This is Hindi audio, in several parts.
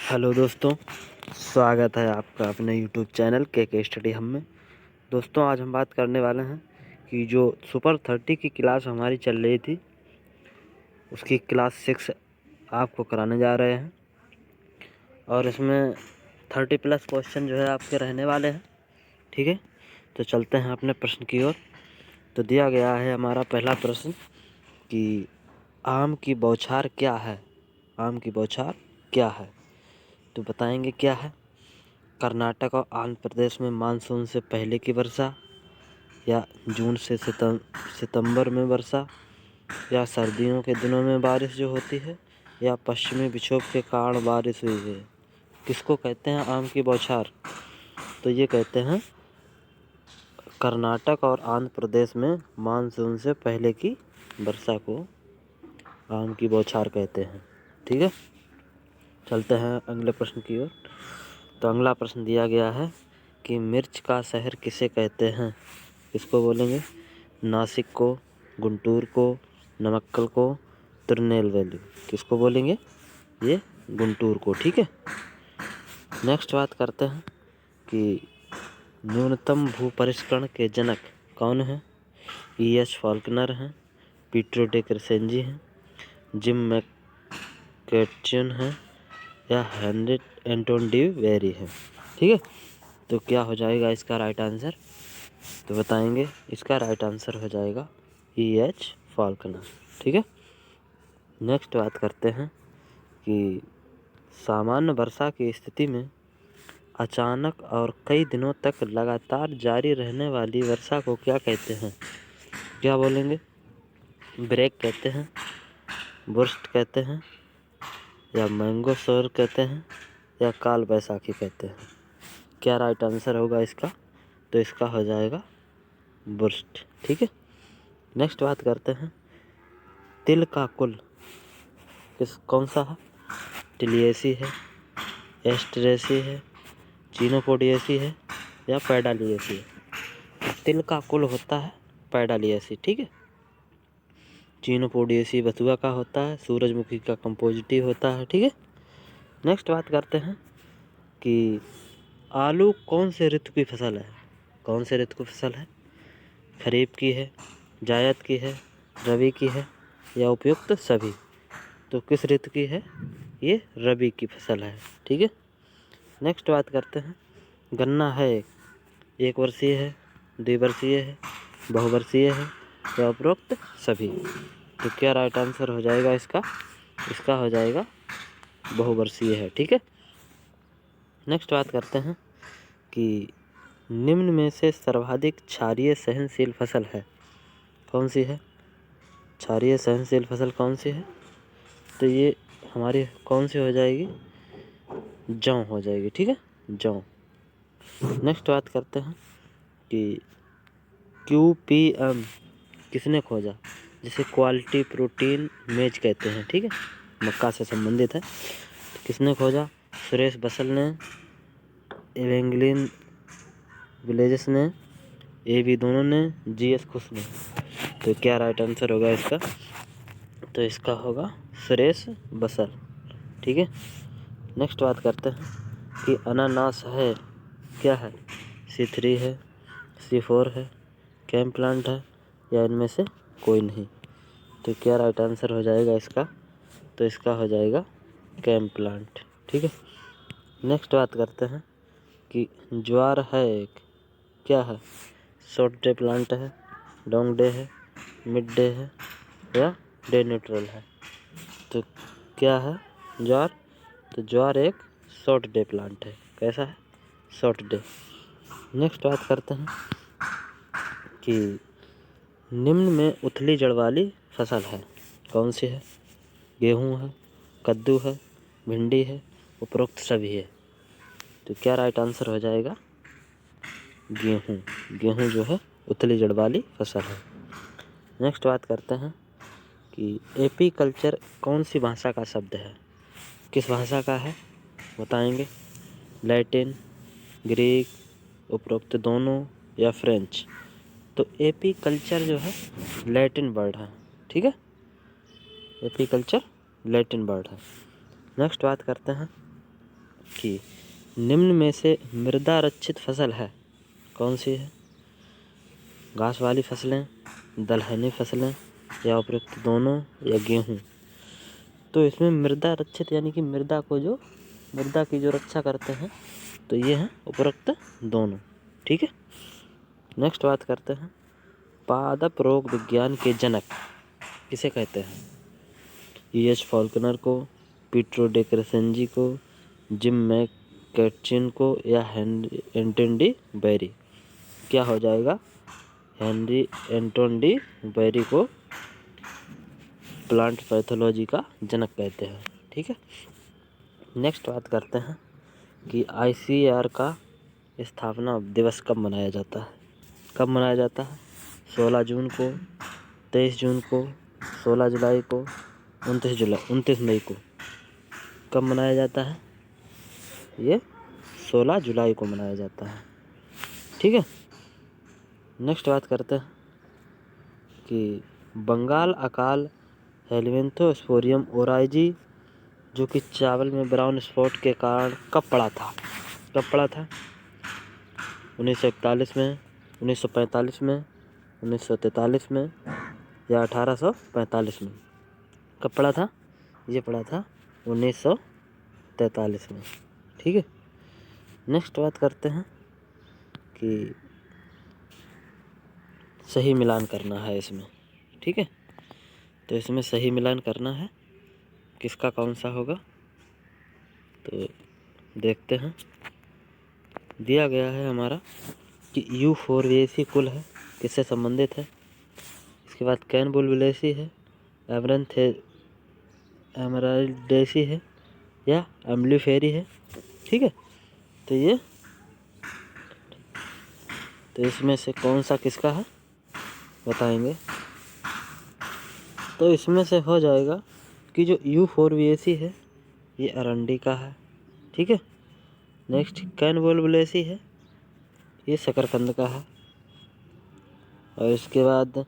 हेलो दोस्तों, स्वागत है आपका अपने यूट्यूब चैनल के स्टडी हम में। दोस्तों, आज हम बात करने वाले हैं कि जो सुपर 30 की क्लास हमारी चल रही थी उसकी क्लास 6 आपको कराने जा रहे हैं और इसमें 30+ क्वेश्चन जो है आपके रहने वाले हैं। ठीक है, तो चलते हैं अपने प्रश्न की ओर। तो दिया गया है हमारा पहला प्रश्न कि आम की बौछार क्या है। आम की बौछार क्या है, तो बताएंगे क्या है। कर्नाटक और आंध्र प्रदेश में मानसून से पहले की वर्षा, या जून से सितंबर में वर्षा, या सर्दियों के दिनों में बारिश जो होती है, या पश्चिमी विक्षोभ के कारण बारिश हुई है। किसको कहते हैं आम की बौछार? तो ये कहते हैं कर्नाटक और आंध्र प्रदेश में मानसून से पहले की वर्षा को आम की बौछार कहते हैं। ठीक है, चलते हैं अगले प्रश्न की ओर। तो अगला प्रश्न दिया गया है कि मिर्च का शहर किसे कहते हैं। किसको बोलेंगे? नासिक को, गुंटूर को, नमक्कल को, तिरुनेलवेली। किसको बोलेंगे? ये गुंटूर को। ठीक है, नेक्स्ट बात करते हैं कि न्यूनतम भूपरिष्करण के जनक कौन हैं। E.H. फॉल्कनर हैं, पीटरो डे क्रेसेंजी हैं, जिम मैककेर्चन हैं, या हेनरिक एंटोन डी वेरी है। ठीक है, तो क्या हो जाएगा इसका राइट आंसर? तो बताएंगे, इसका राइट आंसर हो जाएगा E.H. फॉल्कनर। ठीक है, नेक्स्ट बात करते हैं कि सामान्य वर्षा की स्थिति में अचानक और कई दिनों तक लगातार जारी रहने वाली वर्षा को क्या कहते हैं। क्या बोलेंगे? ब्रेक कहते हैं, बुर्स्ट कहते हैं, या मैंगो शोर कहते हैं, या काल बैसाखी कहते हैं। क्या राइट आंसर होगा इसका? तो इसका हो जाएगा बुर्स्ट। ठीक है, नेक्स्ट बात करते हैं तिल का कुल कौन सा है। टिलियेसी है, एस्टरेसी है, चीनोपोडियेसी है, या पैडालियेसी है। तिल का कुल होता है पैडालियेसी। ठीक है, चीनोपोडियेसी बथुआ का होता है, सूरजमुखी का कंपोजिटिव होता है। ठीक है, नेक्स्ट बात करते हैं कि आलू कौन से ऋतु की फसल है। कौन से ऋतु की फसल है? खरीफ की है, जायद की है, रबी की है, या उपयुक्त सभी। तो किस ऋतु की है? ये रबी की फसल है। ठीक है, नेक्स्ट बात करते हैं गन्ना है एक वर्षीय है, द्विवर्षीय है, बहुवर्षीय है, या उपरोक्त सभी। तो क्या राइट आंसर हो जाएगा इसका? इसका हो जाएगा बहुवर्षीय है। ठीक है, नेक्स्ट बात करते हैं कि निम्न में से सर्वाधिक क्षारीय सहनशील फसल है कौन सी है। क्षारीय सहनशील फसल कौन सी है? तो ये हमारी कौन सी हो जाएगी? जौ हो जाएगी। ठीक है, जौ। नेक्स्ट बात करते हैं कि QPM किसने खोजा, जिसे क्वालिटी प्रोटीन मेज कहते हैं। ठीक है, मक्का से संबंधित है। तो किसने खोजा? सुरेश बसल ने, एवेंगलिन विलेजेस ने, AB दोनों ने, GS खुश ने। तो क्या राइट आंसर होगा इसका? तो इसका होगा सुरेश बसल। ठीक है, नेक्स्ट बात करते हैं कि अनानास है क्या है। C3 है, C4 है, कैम प्लांट है, या इनमें से कोई नहीं। तो क्या राइट आंसर हो जाएगा इसका? तो इसका हो जाएगा कैम प्लांट। ठीक है, नेक्स्ट बात करते हैं कि ज्वार है क्या है। शॉर्ट डे प्लांट है, लॉन्ग डे है, मिड डे है, या डे न्यूट्रल है। तो क्या है ज्वार? तो ज्वार एक शॉर्ट डे प्लांट है। कैसा है? Short day. नेक्स्ट बात करते हैं कि निम्न में उथली जड़ वाली फसल है कौन सी है। गेहूँ है, कद्दू है, भिंडी है, उपरोक्त सभी है। तो क्या राइट आंसर हो जाएगा? गेहूँ। गेहूँ जो है उथली जड़ वाली फसल है। नेक्स्ट बात करते हैं कि एपीकल्चर कौन सी भाषा का शब्द है। किस भाषा का है बताएंगे? लैटिन, ग्रीक, उपरोक्त दोनों, या फ्रेंच। तो एपीकल्चर जो है लैटिन वर्ड है। ठीक है, एपीकल्चर लैटिन वर्ड है। नेक्स्ट बात करते हैं कि निम्न में से मृदा रक्षित फसल है कौन सी है? घास वाली फसलें, दलहनी फसलें, या उपरोक्त दोनों, या गेहूँ। तो इसमें मृदा रक्षित यानी कि मृदा की जो रक्षा करते हैं, तो ये हैं उपरोक्त दोनों। ठीक है। नेक्स्ट बात करते हैं, पादप रोग विज्ञान के जनक किसे कहते हैं? E.H. फॉल्कनर को, पीट्रो डे क्रेसेंजी को, जिम मैककेटचिन को, या एंटन डी बेरी। क्या हो जाएगा? एंटन डी बेरी को प्लांट पैथोलॉजी का जनक कहते हैं। ठीक है। नेक्स्ट बात करते हैं कि ICAR का स्थापना दिवस कब मनाया जाता है? कब मनाया जाता है? 16 जून को, 23 जून को, 16 जुलाई को, 29 मई को। कब मनाया जाता है? ये 16 जुलाई को मनाया जाता है। ठीक है। नेक्स्ट बात करते हैं कि बंगाल अकाल हेलिमेंथोस्पोरियम ओराइजी जो कि चावल में ब्राउन स्पॉट के कारण कब पड़ा था? 1941 में, 1945 में, 1943 में, या 1845 में? कब पड़ा था? ये पड़ा था 1943 में। ठीक है। नेक्स्ट बात करते हैं कि सही मिलान करना है इसमें। ठीक है। तो इसमें सही मिलान करना है, किसका कौन सा होगा? तो देखते हैं। दिया गया है हमारा कि यूफोर्बिएसी कुल है, किससे संबंधित है? इसके बाद कैन बुलबुलेसी है, एमराल्डेसी है, या एम्ब्लीफेरी है। ठीक है। तो इसमें से कौन सा किसका है बताएंगे। तो इसमें से हो जाएगा कि जो यूफोर्बिएसी है ये अरंडी का है। ठीक है। नेक्स्ट कैन बुलबुलेसी है, ये शकरकंद का है। और इसके बाद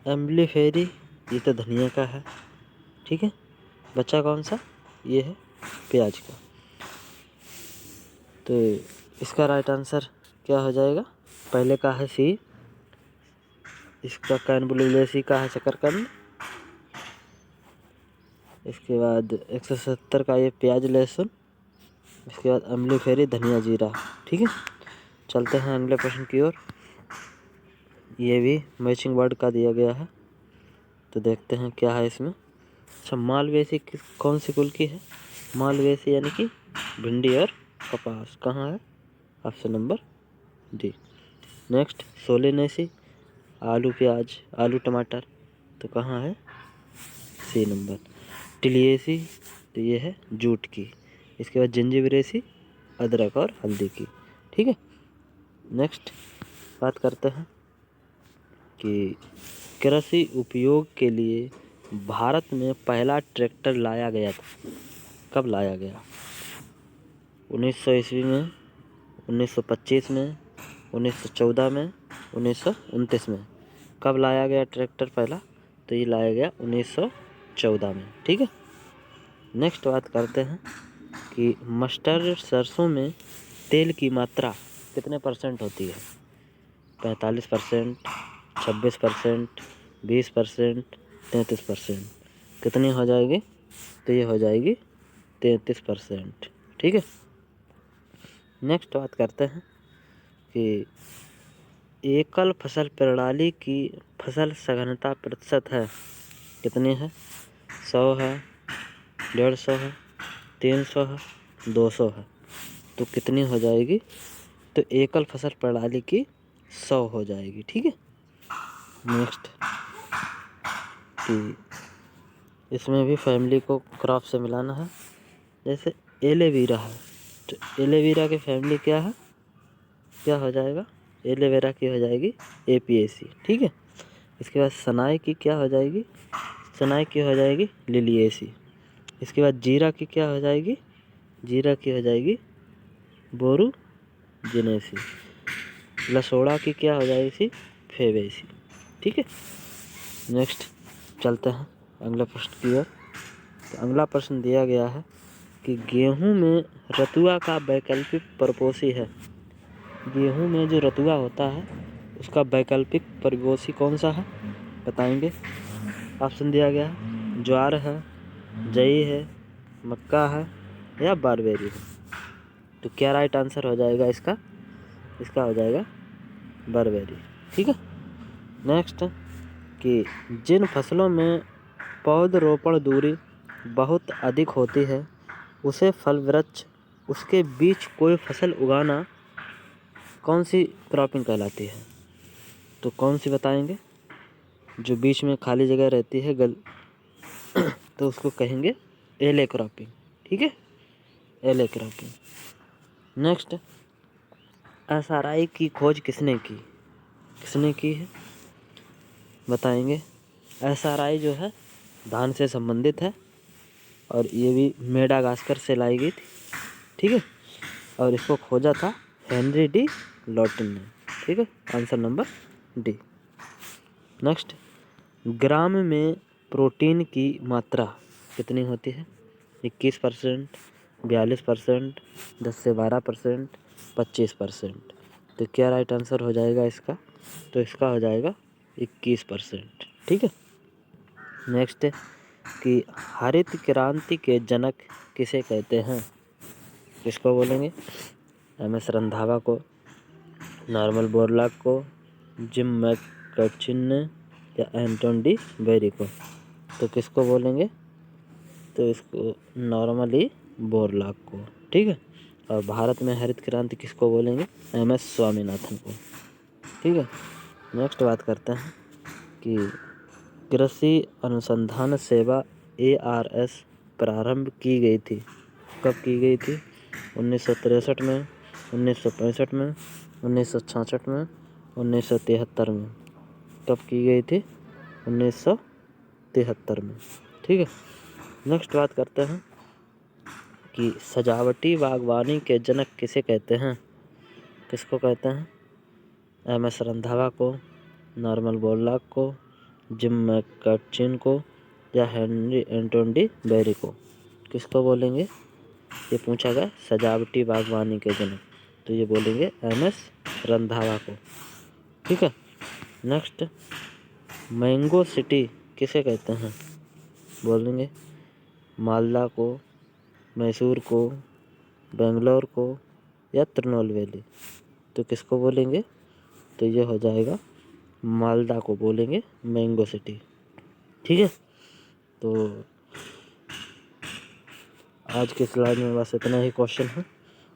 एम्ब्लीफेरी, ये तो धनिया का है। ठीक है। बच्चा कौन सा? ये है प्याज का। तो इसका राइट आंसर क्या हो जाएगा? पहले का है सी, इसका कैन बुलबुलेसी का है शकरकंद। इसके बाद 170 का ये प्याज लहसुन। इसके बाद एम्ब्लीफेरी धनिया जीरा। ठीक है। चलते हैं अगले प्रश्न की ओर। ये भी मैचिंग वर्ड का दिया गया है, तो देखते हैं क्या है इसमें। अच्छा, मालवेसी कौन सी कुल की है? मालवेसी यानी कि भिंडी और कपास। कहाँ है? Option number D. Next Solanaceae, आलू प्याज, आलू टमाटर, तो कहाँ है? सी नंबर। टिलियेसी, तो ये है जूट की। इसके बाद जिंजीबरेसी, अदरक और हल्दी की। ठीक है। नेक्स्ट बात करते हैं कि कृषि उपयोग के लिए भारत में पहला ट्रैक्टर लाया गया था। कब लाया गया? 1900 ईस्वी में, 1925 में, 1914 में, 1929 में। कब लाया गया ट्रैक्टर पहला? तो ये लाया गया 1914 में। ठीक है। नेक्स्ट बात करते हैं कि मस्टर्ड सरसों में तेल की मात्रा कितने % होती है? 45%, 26%, 20%, 33%। कितनी हो जाएगी? तो ये हो जाएगी 33%। ठीक है। नेक्स्ट बात करते हैं कि एकल फसल प्रणाली की फसल सघनता प्रतिशत है कितनी है? 100 है, 150 है, 300 है, 200 है। तो कितनी हो जाएगी? तो एकल फसल प्रणाली की 100 हो जाएगी। ठीक है। नेक्स्ट कि इसमें भी फैमिली को क्रॉप से मिलाना है। जैसे एलोवेरा है, तो एलोवेरा की फैमिली क्या है? क्या हो जाएगा? एलोवेरा की हो जाएगी एपिएसी। ठीक है। इसके बाद सनाई की क्या हो जाएगी? सनाई की हो जाएगी लिलिएसी। इसके बाद जीरा की क्या हो जाएगी? जीरा की हो जाएगी बोरूजेनेसी। लसोड़ा की क्या हो जाएगी? फेबेसी। ठीक है। नेक्स्ट चलते हैं अगले प्रश्न की ओर। तो अगला प्रश्न दिया गया है कि गेहूं में रतुआ का वैकल्पिक परपोषी है। गेहूं में जो रतुआ होता है उसका वैकल्पिक परपोषी कौन सा है बताएंगे। ऑप्शन दिया गया है ज्वार है, जई है, मक्का है या बारबेरी है। तो क्या राइट आंसर हो जाएगा इसका? इसका हो जाएगा बारबेरी। ठीक है। नेक्स्ट कि जिन फसलों में पौधरोपण दूरी बहुत अधिक होती है उसे फल वृक्ष, उसके बीच कोई फसल उगाना कौन सी क्रॉपिंग कहलाती है? तो कौन सी बताएंगे? जो बीच में खाली जगह रहती है तो उसको कहेंगे एले क्रॉपिंग। ठीक है, एले क्रॉपिंग। नेक्स्ट, SRI की खोज किसने की? किसने की है बताएंगे। SRI जो है धान से संबंधित है और ये भी मेडागास्कर से लाई गई थी। ठीक है, और इसको खोजा था हेनरी डी लॉटन ने। ठीक है, आंसर नंबर डी। नेक्स्ट, ग्राम में प्रोटीन की मात्रा कितनी होती है? 21%, 42%, 10 से 12%, 25%। तो क्या राइट आंसर हो जाएगा इसका? तो इसका हो जाएगा 21%। ठीक है। नेक्स्ट कि हरित क्रांति के जनक किसे कहते हैं? किसको बोलेंगे? MS रंधावा को, नॉर्मन बोरलॉग को, जिम मैककर्चिन या एंटोन डी बेरी को। तो किसको बोलेंगे? तो इसको नॉर्मली बोरलॉग को। ठीक है। और भारत में हरित क्रांति किसको बोलेंगे? MS स्वामीनाथन को। ठीक है। नेक्स्ट बात करते हैं कि कृषि अनुसंधान सेवा ARS प्रारंभ की गई थी। कब की गई थी? 1963 में, 1965 में, 1966 में, 1973 में। कब की गई थी? 1973 में। ठीक है। नेक्स्ट बात करते हैं कि सजावटी बागवानी के जनक किसे कहते हैं? किसको कहते हैं? MS रंधावा को, नॉर्मन बोरलॉग को, जिम मैककर्चिन को या हेनरी एंटोन डी बेरी को। किसको बोलेंगे? ये पूछा गया सजावटी बागवानी के जनक, तो ये बोलेंगे MS रंधावा को। ठीक है। नेक्स्ट, मैंगो सिटी किसे कहते हैं? बोलेंगे मालदा को, मैसूर को, बेंगलोर को या तिरुनेलवेली। तो किसको बोलेंगे? तो ये हो जाएगा मालदा को बोलेंगे मैंगो सिटी। ठीक है। तो आज के स्लाइड में बस इतना ही क्वेश्चन है।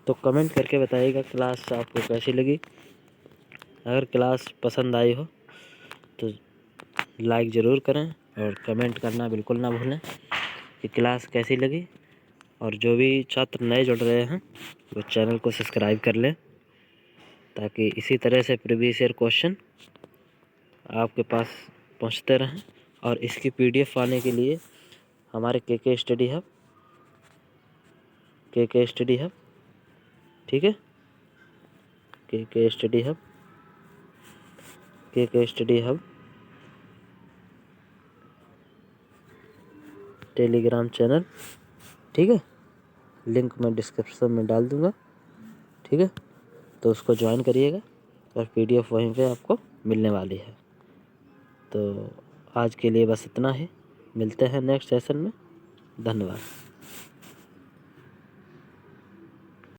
तो कमेंट करके बताइएगा क्लास आपको कैसी लगी। अगर क्लास पसंद आई हो तो लाइक ज़रूर करें और कमेंट करना बिल्कुल ना भूलें कि क्लास कैसी लगी। और जो भी छात्र नए जुड़ रहे हैं वो चैनल को सब्सक्राइब कर लें ताकि इसी तरह से प्रीवियस ईयर क्वेश्चन आपके पास पहुंचते रहें। और इसकी PDF पाने के लिए हमारे KK study hub, KK study hub, ठीक है, KK study hub, KK study hub Telegram channel. ठीक है, लिंक मैं डिस्क्रिप्शन में डाल दूँगा। ठीक है, तो उसको ज्वाइन करिएगा और PDF वहीं पे आपको मिलने वाली है। तो आज के लिए बस इतना ही। मिलते हैं नेक्स्ट सेशन में। धन्यवाद।